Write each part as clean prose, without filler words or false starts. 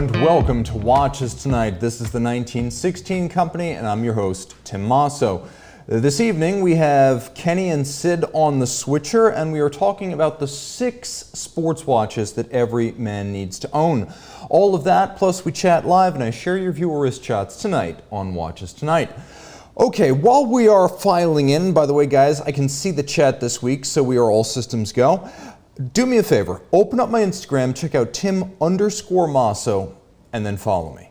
and welcome to Watches Tonight. This is the 1916 Company and I'm your host, Tim Mosso. This evening we have Kenny and Sid on the switcher and we are talking about the 6 sports watches that every man needs to own. All of that plus we chat live and I share your viewer wrist shots tonight on Watches Tonight. Okay, while we are filing in, by the way guys, I can see the chat this week, so we are all systems go. Do me a favor, open up my Instagram, check out Tim_Mosso, and then follow me.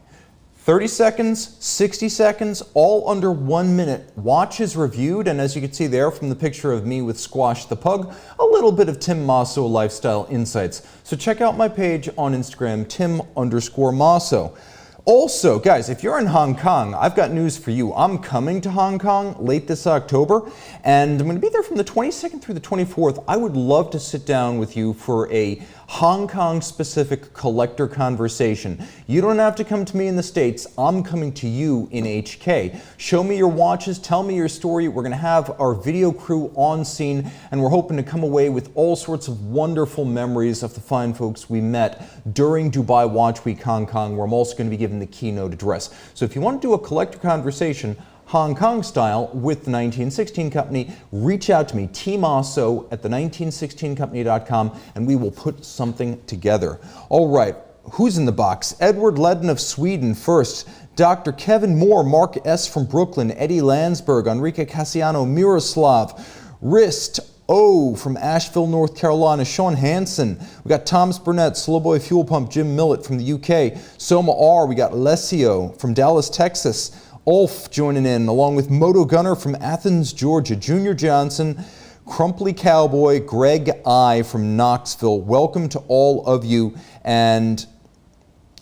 30 seconds, 60 seconds, all under 1 minute. Watches reviewed, and as you can see there from the picture of me with Squash the Pug, a little bit of Tim Mosso lifestyle insights. So check out my page on Instagram, Tim_Mosso. Also, guys, if you're in Hong Kong, I've got news for you. I'm coming to Hong Kong late this October, and I'm going to be there from the 22nd through the 24th. I would love to sit down with you for a Hong Kong-specific collector conversation. You don't have to come to me in the States. I'm coming to you in HK. Show me your watches, tell me your story. We're going to have our video crew on scene, and we're hoping to come away with all sorts of wonderful memories of the fine folks we met during Dubai Watch Week Hong Kong, where I'm also going to be giving the keynote address. So if you want to do a collector conversation, Hong Kong style with the 1916 Company, reach out to me, tmosso at the1916company.com, and we will put something together. All right, who's in the box? Edward Ledden of Sweden first. Dr. Kevin Moore, Mark S. from Brooklyn, Eddie Landsberg, Enrique Casiano, Miroslav, Rist O from Asheville, North Carolina, Sean Hansen. We got Thomas Burnett, Slowboy Fuel Pump, Jim Millett from the UK, Soma R. We got Lesio from Dallas, Texas. Ulf joining in, along with Moto Gunner from Athens, Georgia, Junior Johnson, Crumply Cowboy, Greg I from Knoxville. Welcome to all of you. And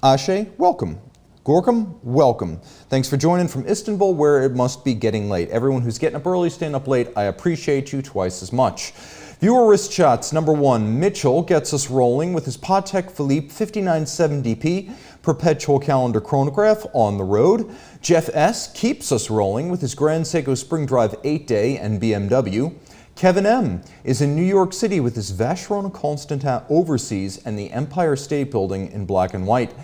Ashe, welcome. Gorkum, welcome. Thanks for joining from Istanbul, where it must be getting late. Everyone who's getting up early, staying up late, I appreciate you twice as much. Viewer wrist shots, number 1, Mitchell gets us rolling with his Patek Philippe 5970p perpetual calendar chronograph on the road. Jeff S. keeps us rolling with his Grand Seiko Spring Drive 8-day and BMW. Kevin M. is in New York City with his Vacheron Constantin Overseas and the Empire State Building in black and white.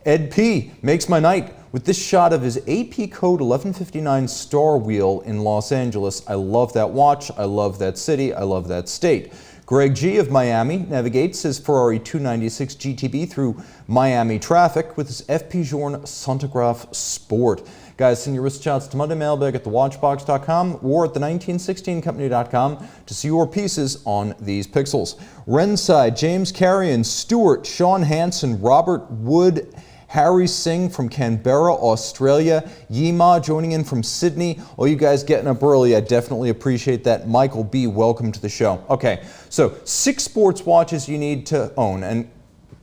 Ed P. makes my night with this shot of his AP Code 1159 Star Wheel in Los Angeles. I love that watch, I love that city, I love that state. Greg G. of Miami navigates his Ferrari 296 GTB through Miami traffic with his FP Journe Sonograph Sport. Guys, send your wrist shots to MondayMailbag at thewatchbox.com or at the1916company.com to see your pieces on these pixels. Renside, James Carrion, Stewart, Sean Hansen, Robert Wood, Harry Singh from Canberra, Australia, Yima joining in from Sydney. All you guys getting up early, I definitely appreciate that. Michael B., welcome to the show. Okay, so 6 sports watches you need to own. And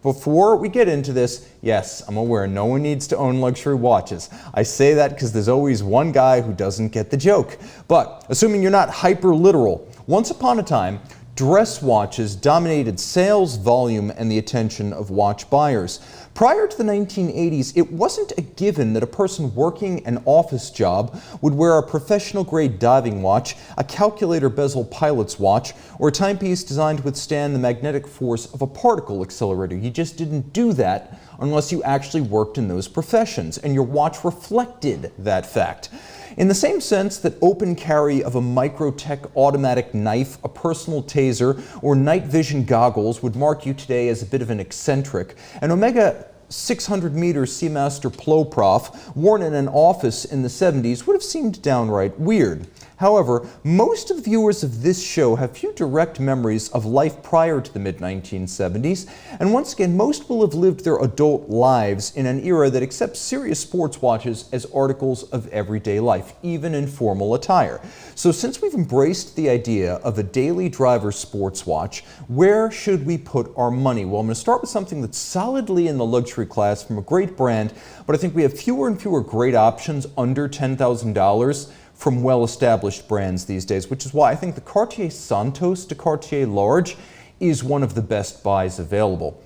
before we get into this, yes, I'm aware no one needs to own luxury watches. I say that because there's always one guy who doesn't get the joke. But assuming you're not hyper literal, once upon a time, dress watches dominated sales volume and the attention of watch buyers. Prior to the 1980s, it wasn't a given that a person working an office job would wear a professional-grade diving watch, a calculator bezel pilot's watch, or a timepiece designed to withstand the magnetic force of a particle accelerator. You just didn't do that unless you actually worked in those professions, and your watch reflected that fact. In the same sense that open carry of a Microtech automatic knife, a personal taser, or night vision goggles would mark you today as a bit of an eccentric, an Omega 600-meter Seamaster Ploprof worn in an office in the 70s would have seemed downright weird. However, most of the viewers of this show have few direct memories of life prior to the mid-1970s, and once again, most will have lived their adult lives in an era that accepts serious sports watches as articles of everyday life, even in formal attire. So since we've embraced the idea of a daily driver sports watch, where should we put our money? Well, I'm going to start with something that's solidly in the luxury class from a great brand, but I think we have fewer and fewer great options under $10,000 from well-established brands these days, which is why I think the Cartier Santos to Cartier Large is one of the best buys available.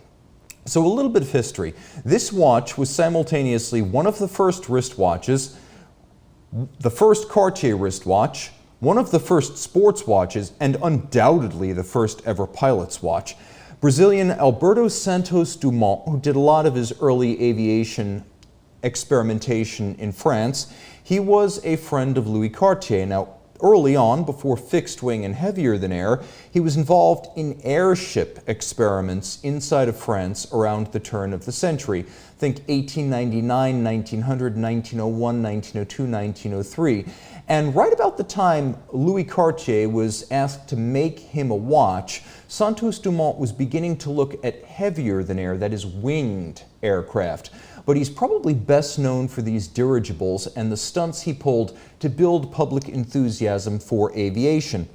So a little bit of history. This watch was simultaneously one of the first wristwatches, the first Cartier wristwatch, one of the first sports watches, and undoubtedly the first ever pilot's watch. Brazilian Alberto Santos Dumont, who did a lot of his early aviation experimentation in France, he was a friend of Louis Cartier. Now, early on, before fixed wing and heavier than air, he was involved in airship experiments inside of France around the turn of the century. Think 1899, 1900, 1901, 1902, 1903. And right about the time Louis Cartier was asked to make him a watch, Santos Dumont was beginning to look at heavier than air, that is winged aircraft. But he's probably best known for these dirigibles and the stunts he pulled to build public enthusiasm for aviation.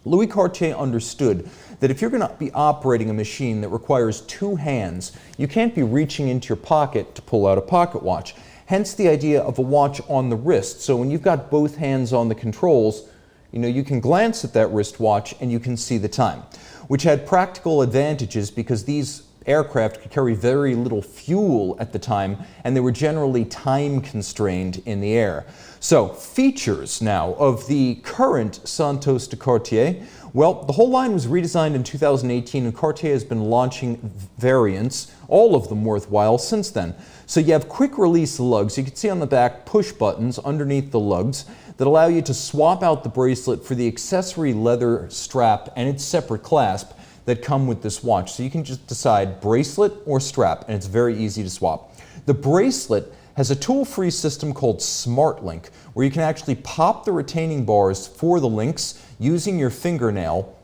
Louis Cartier understood that if you're going to be operating a machine that requires two hands, you can't be reaching into your pocket to pull out a pocket watch. Hence the idea of a watch on the wrist. So when you've got both hands on the controls, you can glance at that wristwatch and you can see the time, which had practical advantages because these aircraft could carry very little fuel at the time, and they were generally time constrained in the air. So, features now of the current Santos de Cartier. Well, the whole line was redesigned in 2018, and Cartier has been launching variants, all of them worthwhile, since then. So you have quick release lugs. You can see on the back push buttons underneath the lugs that allow you to swap out the bracelet for the accessory leather strap and its separate clasp that come with this watch. So you can just decide bracelet or strap, and it's very easy to swap. The bracelet has a tool-free system called SmartLink, where you can actually pop the retaining bars for the links using your fingernail,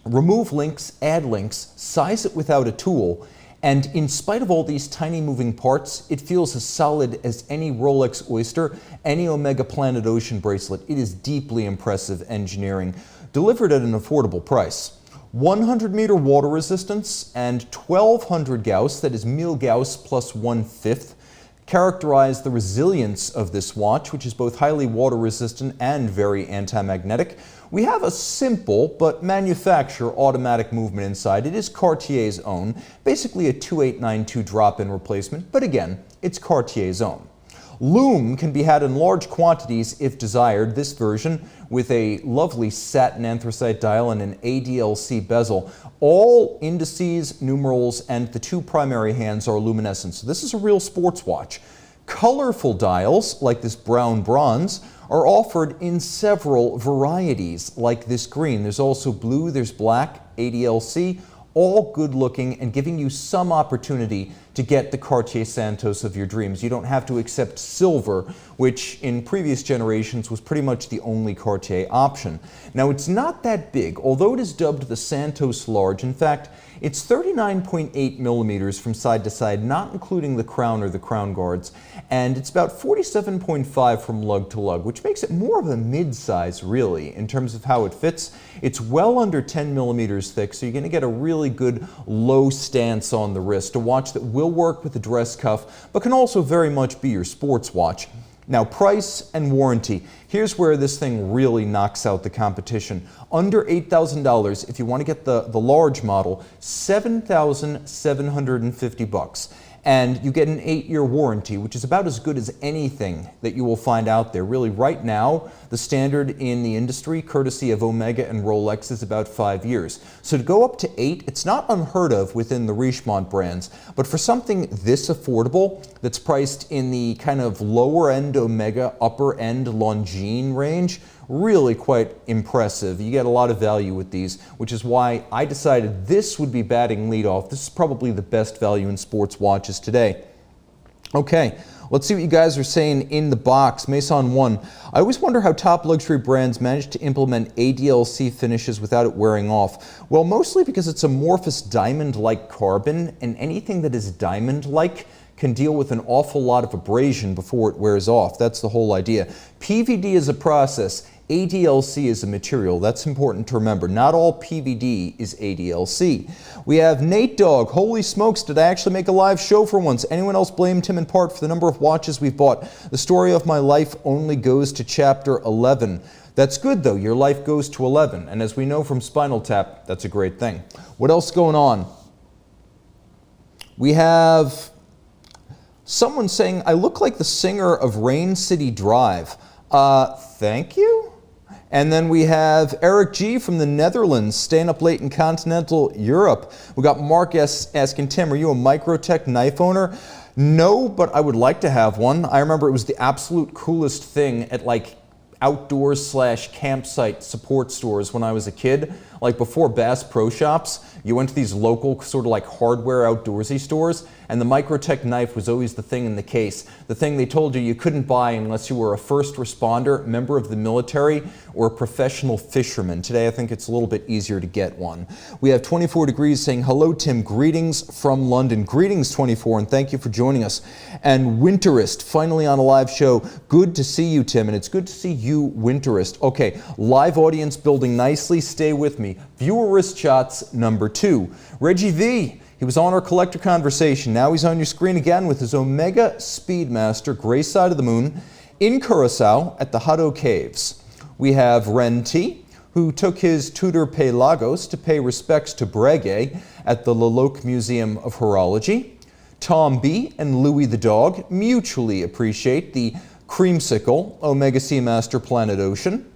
remove links, add links, size it without a tool, and in spite of all these tiny moving parts, it feels as solid as any Rolex Oyster, any Omega Planet Ocean bracelet. It is deeply impressive engineering, delivered at an affordable price. 100-meter water resistance and 1200 Gauss, that is 1000 Gauss plus 1/5, characterize the resilience of this watch, which is both highly water resistant and very anti-magnetic. We have a simple but manufacturer automatic movement inside. It is Cartier's own, basically a 2892 drop-in replacement, but again, it's Cartier's own. Lume can be had in large quantities if desired. This version with a lovely satin anthracite dial and an ADLC bezel. All indices, numerals, and the two primary hands are luminescent. So this is a real sports watch. Colorful dials, like this brown bronze, are offered in several varieties, like this green. There's also blue, there's black, ADLC, all good looking and giving you some opportunity to get the Cartier Santos of your dreams. You don't have to accept silver, which in previous generations was pretty much the only Cartier option. Now, it's not that big, although it is dubbed the Santos Large. In fact, it's 39.8 millimeters from side to side, not including the crown or the crown guards, and it's about 47.5 from lug to lug, which makes it more of a mid-size, really, in terms of how it fits. It's well under 10 millimeters thick, so you're going to get a really good low stance on the wrist, a watch that will work with the dress cuff, but can also very much be your sports watch. Now, price and warranty. Here's where this thing really knocks out the competition. Under $8,000, if you want to get the large model, $7,750. And you get an 8-year warranty, which is about as good as anything that you will find out there. Really, right now, the standard in the industry, courtesy of Omega and Rolex, is about 5 years. So to go up to 8, it's not unheard of within the Richemont brands, but for something this affordable, that's priced in the kind of lower end Omega, upper end Longines range, really quite impressive. You get a lot of value with these, which is why I decided this would be batting leadoff. This is probably the best value in sports watches today. Okay, let's see what you guys are saying in the box. Mason 1. I always wonder how top luxury brands manage to implement ADLC finishes without it wearing off. Well, mostly because it's amorphous diamond-like carbon, and anything that is diamond-like can deal with an awful lot of abrasion before it wears off. That's the whole idea. PVD is a process. ADLC is a material. That's important to remember. Not all PVD is ADLC. We have Nate Dogg. Holy smokes, did I actually make a live show for once? Anyone else blamed him in part for the number of watches we've bought? The story of my life only goes to chapter 11. That's good, though. Your life goes to 11. And as we know from Spinal Tap, that's a great thing. What else going on? We have someone saying, I look like the singer of Rain City Drive. Thank you? And then we have Eric G. from the Netherlands, staying up late in continental Europe. We got Mark S. asking, Tim, are you a Microtech knife owner? No, but I would like to have one. I remember it was the absolute coolest thing at like outdoors / campsite support stores when I was a kid. Like before Bass Pro Shops, you went to these local sort of like hardware outdoorsy stores, and the Microtech knife was always the thing in the case. The thing they told you couldn't buy unless you were a first responder, member of the military, or a professional fisherman. Today I think it's a little bit easier to get one. We have 24 Degrees saying, hello Tim, greetings from London. Greetings 24, and thank you for joining us. And Winterist, finally on a live show. Good to see you, Tim, and it's good to see you, Winterist. Okay, live audience building nicely, stay with me. Viewer wrist shots number 2. Reggie V, he was on our collector conversation. Now he's on your screen again with his Omega Speedmaster Grey Side of the Moon in Curacao at the Hutto Caves. We have Ren T, who took his Tudor Pelagos to pay respects to Breguet at the Leloc Museum of Horology. Tom B and Louis the dog mutually appreciate the creamsicle Omega Seamaster Planet Ocean.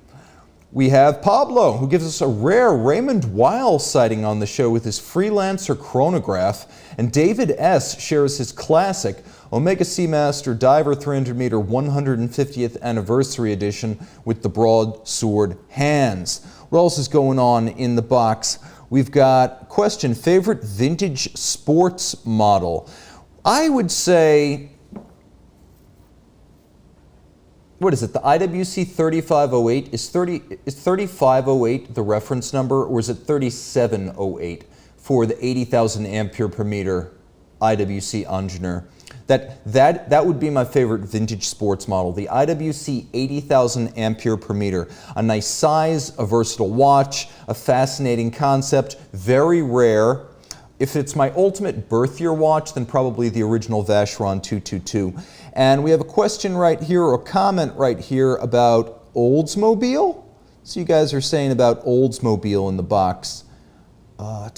We have Pablo, who gives us a rare Raymond Weil sighting on the show with his Freelancer chronograph, and David S. shares his classic Omega Seamaster Diver 300 meter 150th anniversary edition with the broadsword hands. What else is going on in the box? We've got question, favorite vintage sports model. I would say, what is it, the IWC 3508, is 3508 the reference number, or is it 3708 for the 80,000 ampere per meter IWC Ingenieur? That would be my favorite vintage sports model, the IWC 80,000 ampere per meter. A nice size, a versatile watch, a fascinating concept, very rare. If it's my ultimate birth year watch, then probably the original Vacheron 222. And we have a question right here, or a comment right here about Oldsmobile. So you guys are saying about Oldsmobile in the box. I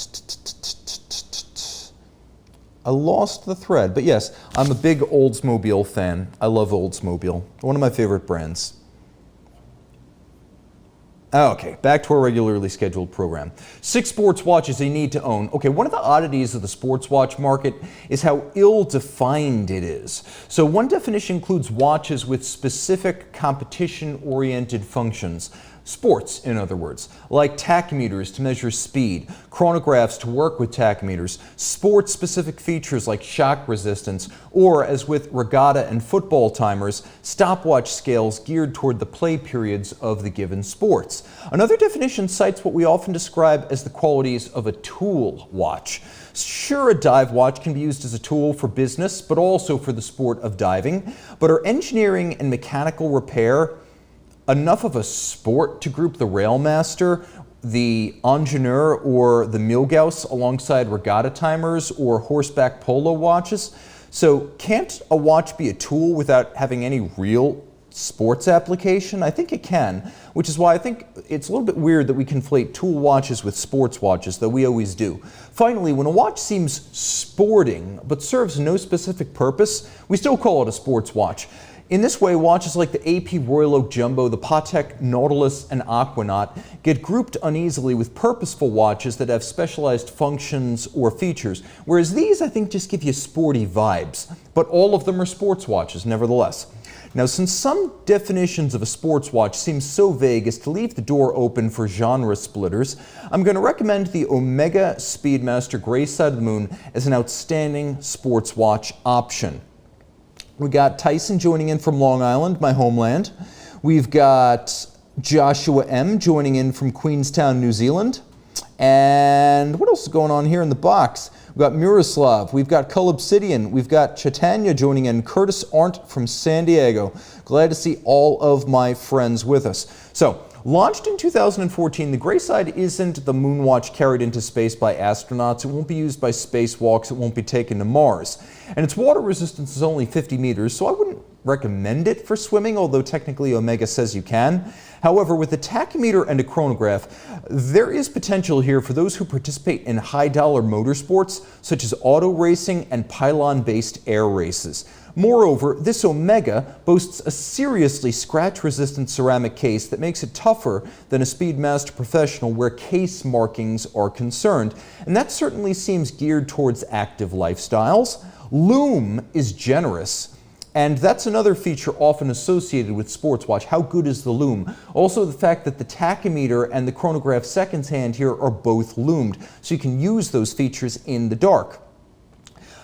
lost the thread, but yes, I'm a big Oldsmobile fan. I love Oldsmobile, one of my favorite brands. Okay, back to our regularly scheduled program. 6 sports watches you need to own. Okay, one of the oddities of the sports watch market is how ill-defined it is. So one definition includes watches with specific competition-oriented functions. Sports, in other words, like tachymeters to measure speed, chronographs to work with tachymeters, sports-specific features like shock resistance, or, as with regatta and football timers, stopwatch scales geared toward the play periods of the given sports. Another definition cites what we often describe as the qualities of a tool watch. Sure, a dive watch can be used as a tool for business, but also for the sport of diving. But are engineering and mechanical repair enough of a sport to group the Railmaster, the Ingenieur, or the Milgauss alongside regatta timers or horseback polo watches? So can't a watch be a tool without having any real sports application? I think it can, which is why I think it's a little bit weird that we conflate tool watches with sports watches, though we always do. Finally, when a watch seems sporting but serves no specific purpose, we still call it a sports watch. In this way, watches like the AP Royal Oak Jumbo, the Patek Nautilus, and Aquanaut get grouped uneasily with purposeful watches that have specialized functions or features, whereas these, I think, just give you sporty vibes. But all of them are sports watches, nevertheless. Now, since some definitions of a sports watch seem so vague as to leave the door open for genre splitters, I'm going to recommend the Omega Speedmaster Grey Side of the Moon as an outstanding sports watch option. We got Tyson joining in from Long Island, my homeland. We've got Joshua M joining in from Queenstown, New Zealand. And what else is going on here in the box? We've got Miroslav, we've got Cull Obsidian, we've got Chaitanya joining in, Curtis Arndt from San Diego. Glad to see all of my friends with us. So, launched in 2014, the Grey Side isn't the Moonwatch carried into space by astronauts. It won't be used by spacewalks. It won't be taken to Mars. And its water resistance is only 50 meters, so I wouldn't recommend it for swimming, although technically Omega says you can. However, with a tachymeter and a chronograph, there is potential here for those who participate in high-dollar motorsports, such as auto racing and pylon-based air races. Moreover, this Omega boasts a seriously scratch-resistant ceramic case that makes it tougher than a Speedmaster Professional where case markings are concerned, and that certainly seems geared towards active lifestyles. Lume is generous, and that's another feature often associated with sports watch. How good is the lume? Also, the fact that the tachymeter and the chronograph seconds hand here are both lumed, so you can use those features in the dark.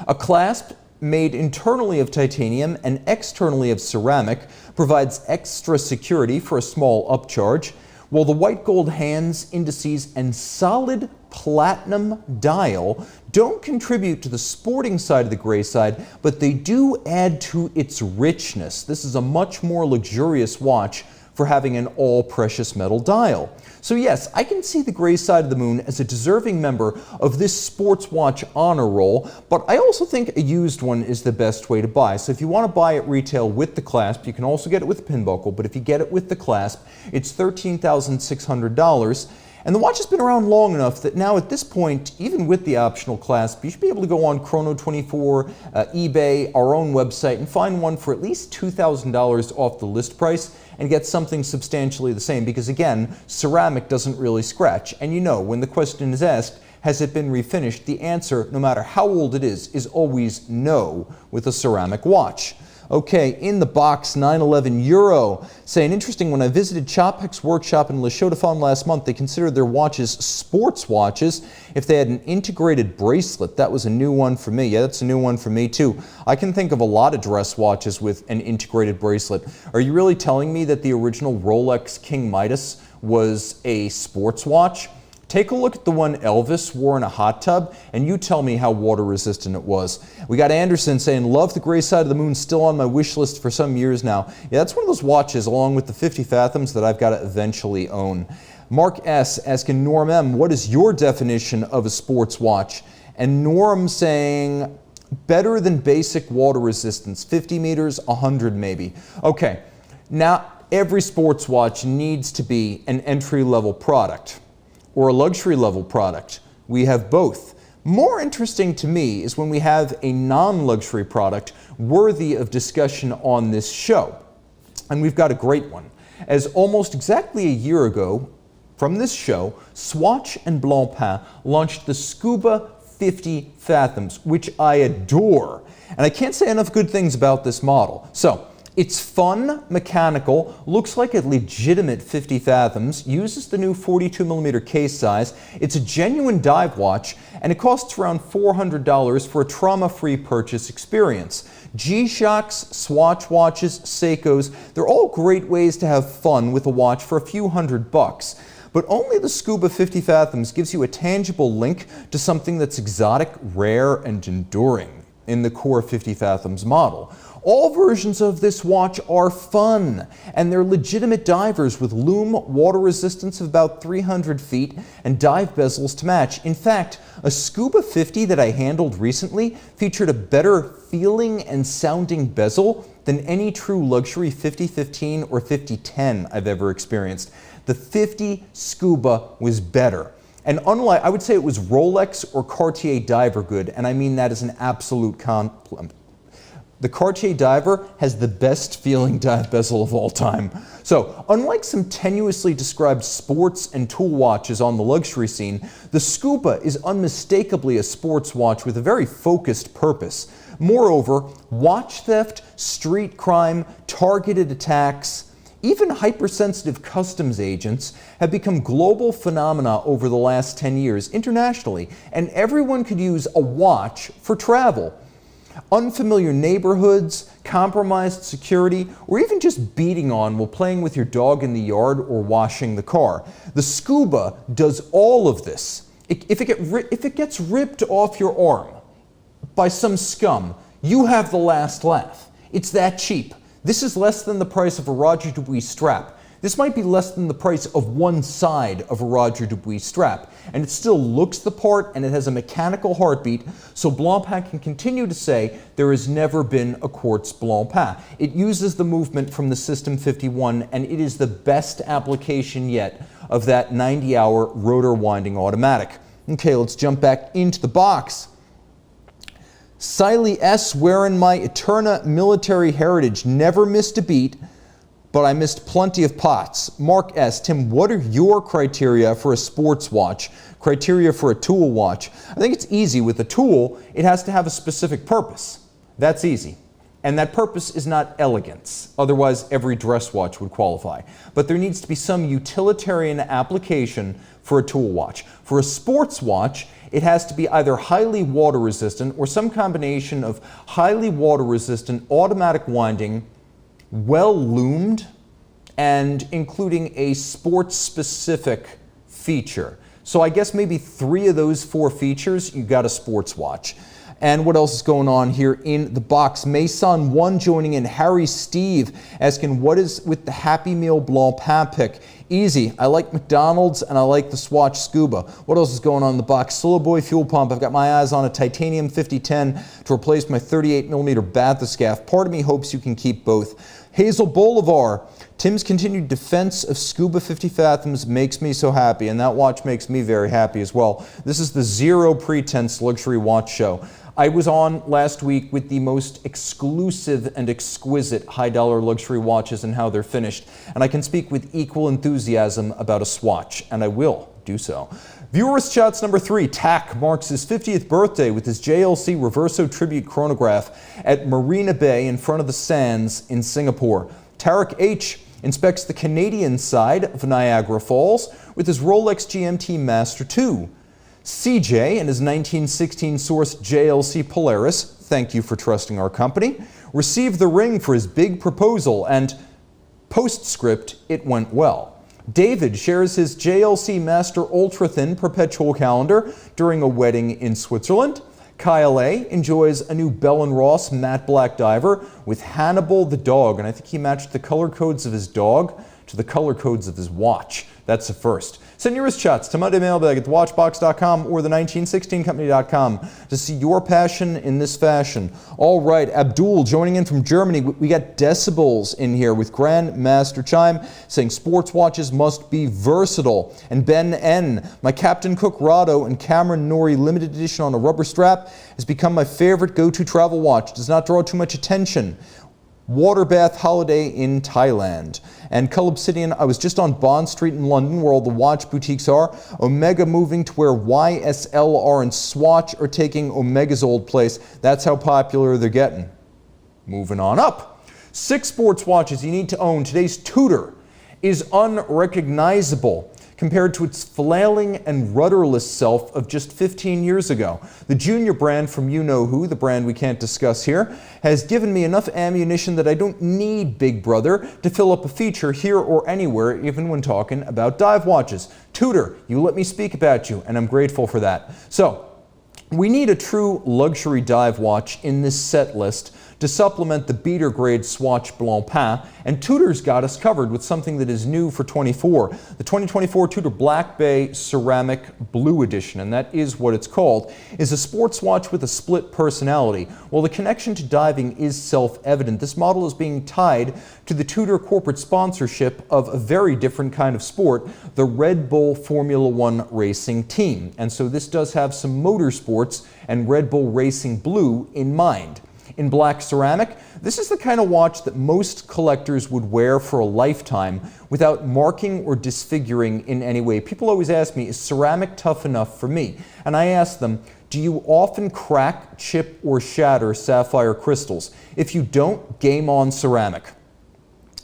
A clasp made internally of titanium and externally of ceramic provides extra security for a small upcharge, while the white gold hands, indices, and solid platinum dial don't contribute to the sporting side of the Grey Side, but they do add to its richness. This is a much more luxurious watch for having an all-precious metal dial. So yes, I can see the Grey Side of the Moon as a deserving member of this sports watch honor roll, but I also think a used one is the best way to buy. So if you want to buy at retail with the clasp, you can also get it with the pin buckle, but if you get it with the clasp, it's $13,600. And the watch has been around long enough that now at this point, even with the optional clasp, you should be able to go on Chrono24, eBay, our own website, and find one for at least $2,000 off the list price and get something substantially the same, because again, ceramic doesn't really scratch. And you know, when the question is asked, has it been refinished, the answer, no matter how old it is always no with a ceramic watch. Okay, in the box, 911 Euro. Saying, interesting, when I visited Chopek's workshop in Le Chaux-de-Fonds last month, they considered their watches sports watches if they had an integrated bracelet. That was a new one for me. Yeah, that's a new one for me too. I can think of a lot of dress watches with an integrated bracelet. Are you really telling me that the original Rolex King Midas was a sports watch? Take a look at the one Elvis wore in a hot tub, and you tell me how water resistant it was. We got Anderson saying, love the Grey Side of the Moon, still on my wish list for some years now. Yeah, that's one of those watches, along with the 50 Fathoms, that I've got to eventually own. Mark S. asking Norm M., what is your definition of a sports watch? And Norm saying, better than basic water resistance, 50 meters, 100 maybe. Okay, now every sports watch needs to be an entry-level product or a luxury level product. We have both. More interesting to me is when we have a non-luxury product worthy of discussion on this show. And we've got a great one. As almost exactly a year ago from this show, Swatch and Blancpain launched the Scuba 50 Fathoms, which I adore. And I can't say enough good things about this model. So, it's fun, mechanical, looks like a legitimate 50 Fathoms, uses the new 42mm case size, it's a genuine dive watch, and it costs around $400 for a trauma-free purchase experience. G-Shocks, Swatch watches, Seikos, they're all great ways to have fun with a watch for a few $100. But only the Scuba 50 Fathoms gives you a tangible link to something that's exotic, rare, and enduring in the core 50 Fathoms model. All versions of this watch are fun, and they're legitimate divers with lume water resistance of about 300 feet and dive bezels to match. In fact, a Scuba 50 that I handled recently featured a better feeling and sounding bezel than any true luxury 5015 or 5010 I've ever experienced. The 50 Scuba was better. And unlike, I would say it was Rolex or Cartier diver good, and I mean that as an absolute compliment. The Cartier diver has the best feeling dive bezel of all time. So, unlike some tenuously described sports and tool watches on the luxury scene, the Scuba is unmistakably a sports watch with a very focused purpose. Moreover, watch theft, street crime, targeted attacks, even hypersensitive customs agents have become global phenomena over the last 10 years internationally, and everyone could use a watch for travel. Unfamiliar neighborhoods, compromised security, or even just beating on while playing with your dog in the yard or washing the car. The Scuba does all of this. If it gets ripped off your arm by some scum, you have the last laugh. It's that cheap. This is less than the price of a Roger Dubuis strap. This might be less than the price of one side of a Roger Dubuis strap, and it still looks the part and it has a mechanical heartbeat, so Blancpain can continue to say there has never been a quartz Blancpain. It uses the movement from the System 51, and it is the best application yet of that 90-hour rotor winding automatic. Okay, let's jump back into the box. Siley S, wearing my Eterna military heritage. Never missed a beat, but I missed plenty of pots. Mark S, Tim, what are your criteria for a sports watch? Criteria for a tool watch? I think it's easy. With a tool, it has to have a specific purpose. That's easy. And that purpose is not elegance. Otherwise, every dress watch would qualify. But there needs to be some utilitarian application for a tool watch. For a sports watch, it has to be either highly water resistant or some combination of highly water resistant, automatic winding, well loomed, and including a sports specific feature. So I guess maybe 3 of those 4 features, you got a sports watch. And what else is going on here in the box? Mason 1 joining in. Harry Steve asking, what is with the Happy Meal Blancpain pick? Easy. I like McDonald's and I like the Swatch Scuba. What else is going on in the box? Solo Boy Fuel Pump. I've got my eyes on a titanium 5010 to replace my 38mm bathyscaphe. Part of me hopes you can keep both. Hazel Bolivar. Tim's continued defense of Scuba 50 Fathoms makes me so happy, and that watch makes me very happy as well. This is the Zero Pretense Luxury Watch Show. I was on last week with the most exclusive and exquisite high-dollar luxury watches and how they're finished, and I can speak with equal enthusiasm about a Swatch, and I will do so. Viewers Chats number 3, Tack marks his 50th birthday with his JLC Reverso Tribute Chronograph at Marina Bay in front of the Sands in Singapore. Tarek H inspects the Canadian side of Niagara Falls with his Rolex GMT Master 2. CJ and his 1916 source JLC Polaris, thank you for trusting our company, received the ring for his big proposal, and postscript, it went well. David shares his JLC Master Ultra Thin Perpetual Calendar during a wedding in Switzerland. Kyle A enjoys a new Bell & Ross matte black diver with Hannibal the dog, and I think he matched the color codes of his dog to the color codes of his watch. That's a first. Send your chats to MondayMailbag at thewatchbox.com or the1916company.com to see your passion in this fashion. All right, Abdul joining in from Germany. We got Decibels in here with Grandmaster Chime saying sports watches must be versatile. And Ben N, my Captain Cook Rado and Cameron Nori limited edition on a rubber strap has become my favorite go-to travel watch. Does not draw too much attention. Water bath holiday in Thailand. And Cull Obsidian, I was just on Bond Street in London where all the watch boutiques are. Omega moving to where YSL are, and Swatch are taking Omega's old place. That's how popular they're getting. Moving on up. 6 sports watches you need to own. Today's Tudor is unrecognizable compared to its flailing and rudderless self of just 15 years ago. The junior brand from you-know-who, the brand we can't discuss here, has given me enough ammunition that I don't need Big Brother to fill up a feature here or anywhere, even when talking about dive watches. Tudor, you let me speak about you, and I'm grateful for that. So, we need a true luxury dive watch in this set list to supplement the beater grade Swatch Blancpain, and Tudor's got us covered with something that is new for 24. The 2024 Tudor Black Bay Ceramic Blue Edition, and that is what it's called, is a sports watch with a split personality. While the connection to diving is self-evident, this model is being tied to the Tudor corporate sponsorship of a very different kind of sport, the Red Bull Formula One racing team. And so this does have some motorsports and Red Bull Racing Blue in mind. In black ceramic, this is the kind of watch that most collectors would wear for a lifetime without marking or disfiguring in any way. People always ask me, is ceramic tough enough for me? And I ask them, do you often crack, chip, or shatter sapphire crystals? If you don't, game on ceramic.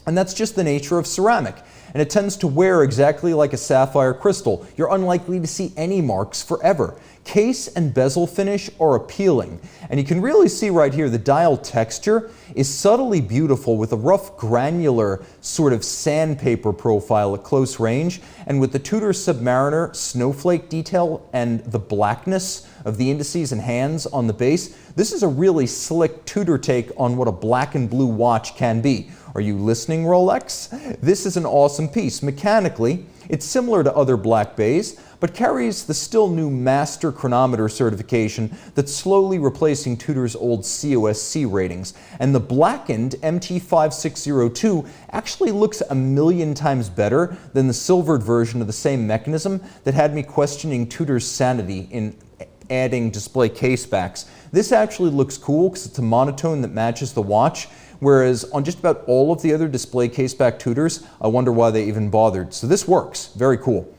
And that's just the nature of ceramic. And it tends to wear exactly like a sapphire crystal. You're unlikely to see any marks forever. Case and bezel finish are appealing. And you can really see right here the dial texture is subtly beautiful with a rough granular sort of sandpaper profile at close range. And with the Tudor Submariner snowflake detail and the blackness of the indices and hands on the base, this is a really slick Tudor take on what a black and blue watch can be. Are you listening, Rolex? This is an awesome piece. Mechanically, it's similar to other Black Bays, but carries the still new Master Chronometer certification that's slowly replacing Tudor's old COSC ratings. And the blackened MT5602 actually looks a million times better than the silvered version of the same mechanism that had me questioning Tudor's sanity in adding display case backs. This actually looks cool because it's a monotone that matches the watch, whereas on just about all of the other display case back Tudors, I wonder why they even bothered. So this works, very cool.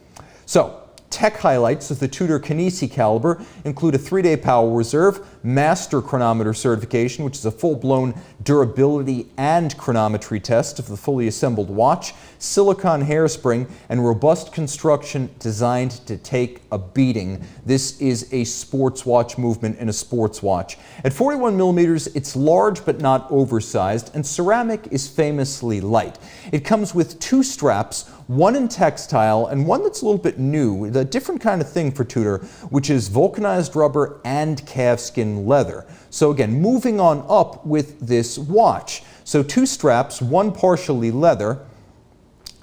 So, tech highlights of the Tudor Kinesi caliber include a 3-day power reserve, master chronometer certification, which is a full-blown durability and chronometry test of the fully assembled watch, silicone hairspring, and robust construction designed to take a beating. This is a sports watch movement in a sports watch. At 41 millimeters, it's large but not oversized, and ceramic is famously light. It comes with 2 straps, one in textile and one that's a little bit new, a different kind of thing for Tudor, which is vulcanized rubber and calfskin leather. So again, moving on up with this watch. So 2 straps, one partially leather,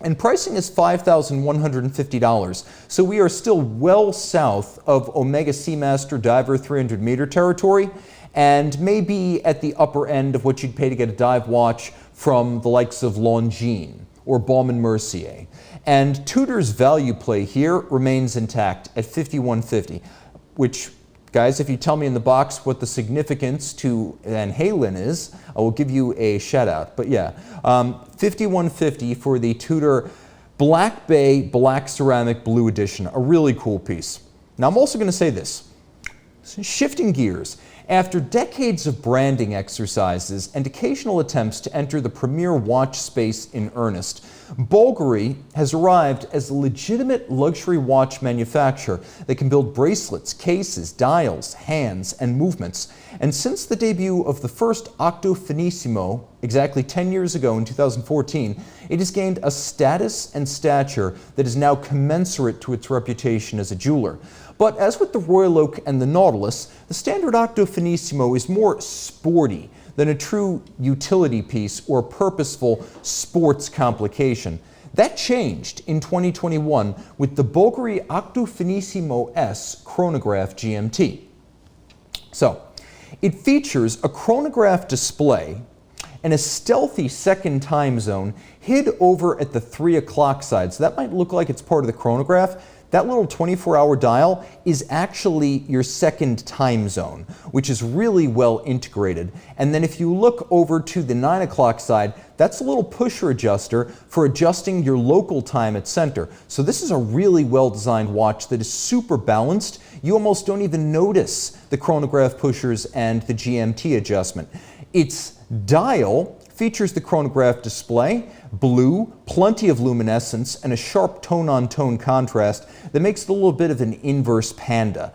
and pricing is $5,150. So we are still well south of Omega Speedmaster Diver 300 meter territory, and maybe at the upper end of what you'd pay to get a dive watch from the likes of Longines or Baume & Mercier. And Tudor's value play here remains intact at $5,150, which, guys, if you tell me in the box what the significance to Van Halen is, I will give you a shout out. But yeah, $5,150 for the Tudor Black Bay Black Ceramic Blue Edition, a really cool piece. Now I'm also going to say this, shifting gears. After decades of branding exercises and occasional attempts to enter the premier watch space in earnest, Bulgari has arrived as a legitimate luxury watch manufacturer that can build bracelets, cases, dials, hands, and movements. And since the debut of the first Octo Finissimo, exactly 10 years ago in 2014, it has gained a status and stature that is now commensurate to its reputation as a jeweler. But as with the Royal Oak and the Nautilus, the standard Octo Finissimo is more sporty than a true utility piece or purposeful sports complication. That changed in 2021 with the Bulgari Octo Finissimo S chronograph GMT. So, it features a chronograph display and a stealthy second time zone hid over at the 3 o'clock side. So that might look like it's part of the chronograph. That little 24-hour dial is actually your second time zone, which is really well integrated. And then if you look over to the 9 o'clock side, that's a little pusher adjuster for adjusting your local time at center. So this is a really well-designed watch that is super balanced. You almost don't even notice the chronograph pushers and the GMT adjustment. Its dial features the chronograph display, blue, plenty of luminescence, and a sharp tone-on-tone contrast that makes it a little bit of an inverse panda.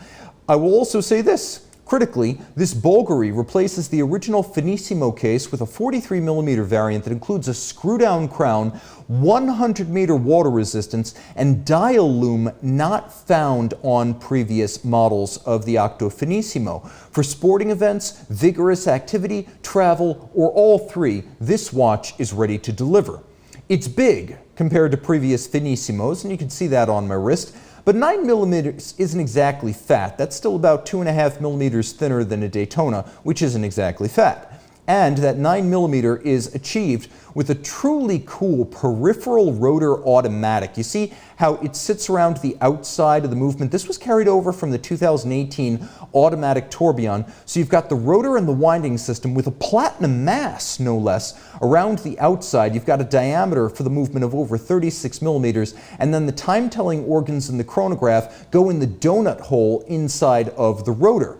I will also say this. Critically, this Bulgari replaces the original Finissimo case with a 43mm variant that includes a screw-down crown, 100-meter water resistance, and dial loom not found on previous models of the Octo Finissimo. For sporting events, vigorous activity, travel, or all three, this watch is ready to deliver. It's big compared to previous Finissimos, and you can see that on my wrist. But 9mm isn't exactly fat. That's still about 2.5mm thinner than a Daytona, which isn't exactly fat. And that 9mm is achieved with a truly cool peripheral rotor automatic. You see how it sits around the outside of the movement? This was carried over from the 2018 automatic tourbillon. So you've got the rotor and the winding system with a platinum mass, no less, around the outside. You've got a diameter for the movement of over 36mm, and then the time-telling organs in the chronograph go in the donut hole inside of the rotor.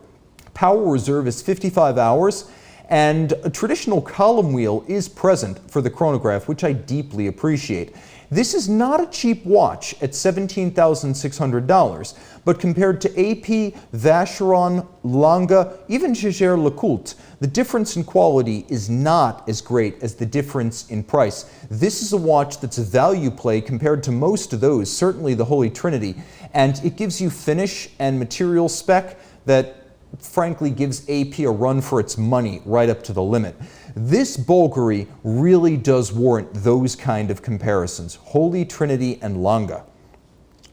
Power reserve is 55 hours. And a traditional column wheel is present for the chronograph, which I deeply appreciate. This is not a cheap watch at $17,600, but compared to AP, Vacheron, Lange, even Jaeger-LeCoultre, the difference in quality is not as great as the difference in price. This is a watch that's a value play compared to most of those, certainly the Holy Trinity, and it gives you finish and material spec that frankly gives AP a run for its money right up to the limit. This Bulgari really does warrant those kind of comparisons. Holy Trinity and Lange.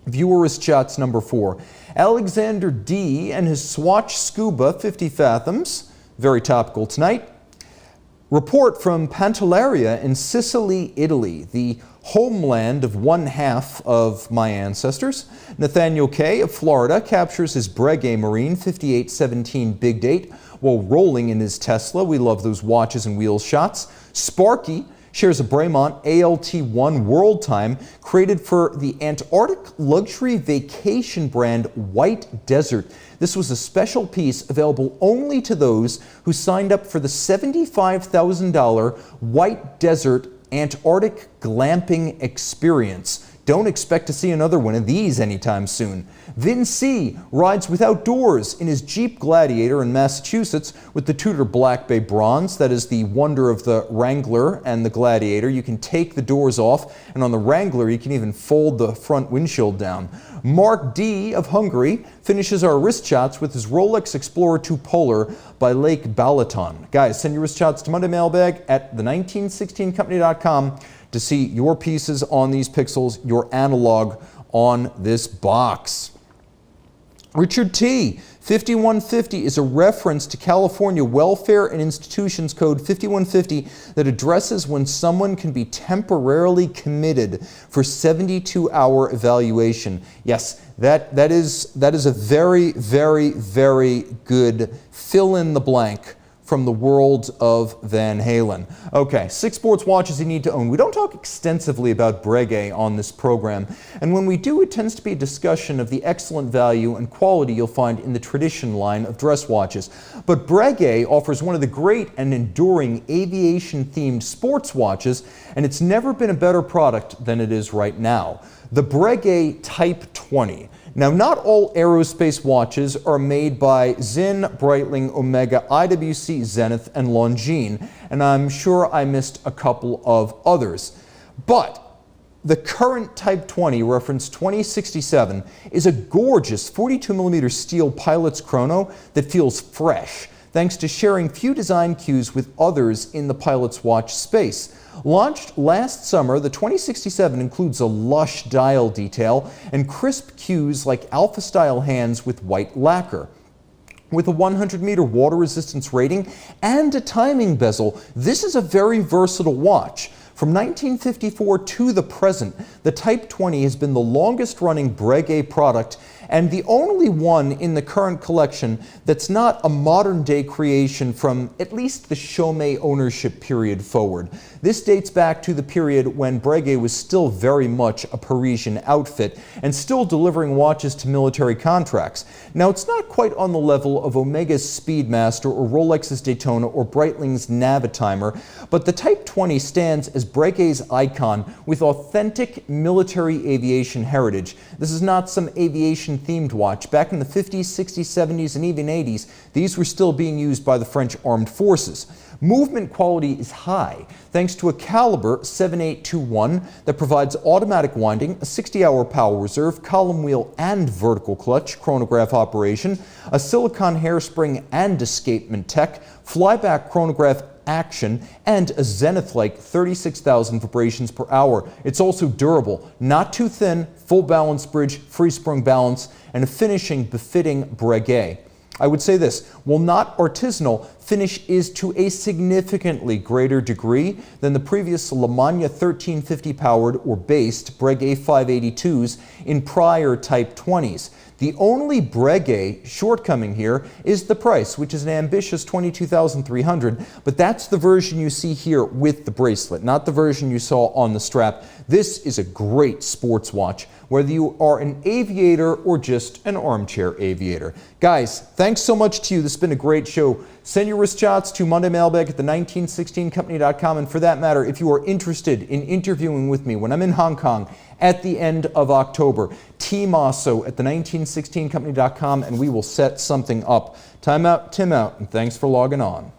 Viewers shots number 4. Alexander D and his Swatch Scuba 50 Fathoms, very topical tonight. Report from Pantelleria in Sicily, Italy, the homeland of one half of my ancestors. Nathaniel K. of Florida captures his Breguet Marine 5817 Big Date while rolling in his Tesla. We love those watches and wheels shots. Sparky shares a Bremont ALT1 World Time created for the Antarctic luxury vacation brand White Desert. This was a special piece available only to those who signed up for the $75,000 White Desert Antarctic glamping experience. Don't expect to see another one of these anytime soon. Vin C. rides without doors in his Jeep Gladiator in Massachusetts with the Tudor Black Bay bronze. That is the wonder of the Wrangler and the Gladiator. You can take the doors off, and on the Wrangler you can even fold the front windshield down. Mark D. of Hungary finishes our wrist shots with his Rolex Explorer 2 Polar by Lake Balaton. Guys, send your wrist shots to Monday Mailbag at the1916company.com to see your pieces on these pixels, your analog on this box. Richard T. 5150 is a reference to California Welfare and Institutions Code 5150 that addresses when someone can be temporarily committed for 72-hour evaluation. Yes, that is a very, very, very good fill in the blank from the world of Van Halen. Okay, 6 sports watches you need to own. We don't talk extensively about Breguet on this program, and when we do, it tends to be a discussion of the excellent value and quality you'll find in the Tradition line of dress watches. But Breguet offers one of the great and enduring aviation-themed sports watches, and it's never been a better product than it is right now. The Breguet Type 20. Now, not all aerospace watches are made by Zinn, Breitling, Omega, IWC, Zenith, and Longines, and I'm sure I missed a couple of others. But the current Type 20, reference 2067, is a gorgeous 42mm steel pilot's chrono that feels fresh, thanks to sharing few design cues with others in the pilot's watch space. Launched last summer, the 2067 includes a lush dial detail and crisp cues like Alpha-style hands with white lacquer. With a 100-meter water resistance rating and a timing bezel, this is a very versatile watch. From 1954 to the present, the Type 20 has been the longest-running Breguet product and the only one in the current collection that's not a modern-day creation from at least the Chaumet ownership period forward. This dates back to the period when Breguet was still very much a Parisian outfit and still delivering watches to military contracts. Now, it's not quite on the level of Omega's Speedmaster or Rolex's Daytona or Breitling's Navitimer, but the Type 20 stands as Breguet's icon with authentic military aviation heritage. This is not some aviation-themed watch. Back in the 50s, 60s, 70s, and even 80s, these were still being used by the French armed forces. Movement quality is high, thanks to a caliber 7821 that provides automatic winding, a 60-hour power reserve, column wheel and vertical clutch, chronograph operation, a silicon hairspring and escapement tech, flyback chronograph action, and a Zenith-like 36,000 vibrations per hour. It's also durable, not too thin, full balance bridge, free sprung balance, and a finishing befitting Breguet. I would say this, while not artisanal, finish is to a significantly greater degree than the previous Lamagna 1350 powered or based Breguet 582s in prior Type 20s. The only Breguet shortcoming here is the price, which is an ambitious $22,300, but that's the version you see here with the bracelet, not the version you saw on the strap. This is a great sports watch, whether you are an aviator or just an armchair aviator. Guys, thanks so much to you. This has been a great show. Send your wrist shots to Monday Mailbag at the1916company.com, and for that matter, if you are interested in interviewing with me when I'm in Hong Kong at the end of October, Mosso at the1916company.com, and we will set something up. Time out, Tim out, and thanks for logging on.